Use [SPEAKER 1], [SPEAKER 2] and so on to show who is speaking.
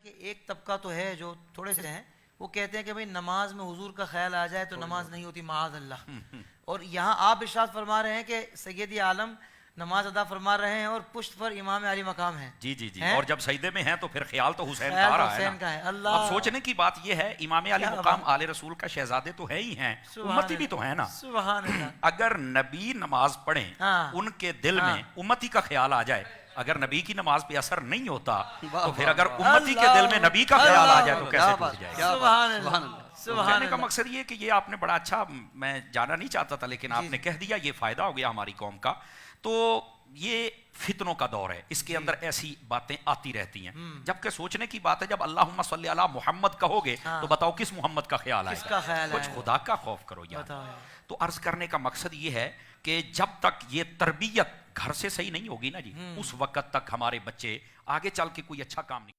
[SPEAKER 1] कि एक तबका तो है जो थोड़े से हैं, वो कहते हैं कि भाई नमाज में हुजूर का ख्याल आ जाए तो नमाज नहीं होती, माज़ अल्लाह। और यहाँ आप इरशाद फरमा रहे हैं कि सैयद आलम नमाज अदा फरमा रहे हैं और पुश्त पर इमाम अली मकाम है।
[SPEAKER 2] जी जी जी। और जब सजदे में हैं तो फिर ख्याल तो हुसैन
[SPEAKER 1] ख्याल
[SPEAKER 2] का
[SPEAKER 1] तो
[SPEAKER 2] रहा है
[SPEAKER 1] हुसैन का है।
[SPEAKER 2] ना।
[SPEAKER 1] अल्लाह।
[SPEAKER 2] अब सोचने की बात यह है, इमाम अली
[SPEAKER 1] क्या
[SPEAKER 2] मुकाम
[SPEAKER 1] बात।
[SPEAKER 2] आले रसूल का शहजादे तो है ही हैं,
[SPEAKER 1] सुभान
[SPEAKER 2] उम्मती भी तो है ना।
[SPEAKER 1] सुभान अल्लाह।
[SPEAKER 2] अगर नबी नमाज पढ़ें,
[SPEAKER 1] हाँ।
[SPEAKER 2] उनके दिल
[SPEAKER 1] हाँ।
[SPEAKER 2] में उम्मती का ख्याल आ जाए, अगर नबी की नमाज पे असर नहीं होता
[SPEAKER 3] वाह,
[SPEAKER 2] तो फिर
[SPEAKER 3] वाह,
[SPEAKER 2] अगर
[SPEAKER 3] वाह।
[SPEAKER 2] उम्मती के दिल में नबी का ख्याल आ जाए तो कैसे
[SPEAKER 3] क्या
[SPEAKER 2] टूट
[SPEAKER 3] बात,
[SPEAKER 2] जाएगा।
[SPEAKER 3] क्या बात,
[SPEAKER 1] सुभान
[SPEAKER 3] सुभान
[SPEAKER 1] अल्लाह।
[SPEAKER 3] अल्लाह।
[SPEAKER 2] तो
[SPEAKER 1] सुभान
[SPEAKER 2] कहने का
[SPEAKER 1] अल्लाह।
[SPEAKER 2] मकसद ये कि ये आपने बड़ा अच्छा, मैं जाना नहीं चाहता था लेकिन आपने कह दिया, ये फायदा हो गया हमारी कौम का। तो ये फितनों का दौर है, इसके अंदर ऐसी बातें आती रहती हैं। जबकि सोचने की बात है, जब अल्लाहुम्मा सल्ली अला मुहम्मद कहोगे
[SPEAKER 1] हाँ।
[SPEAKER 2] तो बताओ किस मोहम्मद का ख्याल आएगा।
[SPEAKER 1] किसका ख्याल
[SPEAKER 2] कुछ
[SPEAKER 1] आएगा?
[SPEAKER 2] खुदा का खौफ करो यार।
[SPEAKER 1] बताओ यार।
[SPEAKER 2] तो अर्ज करने का मकसद ये है कि जब तक ये तरबियत घर से सही नहीं होगी ना जी, उस वक्त तक हमारे बच्चे आगे चल के कोई अच्छा काम नहीं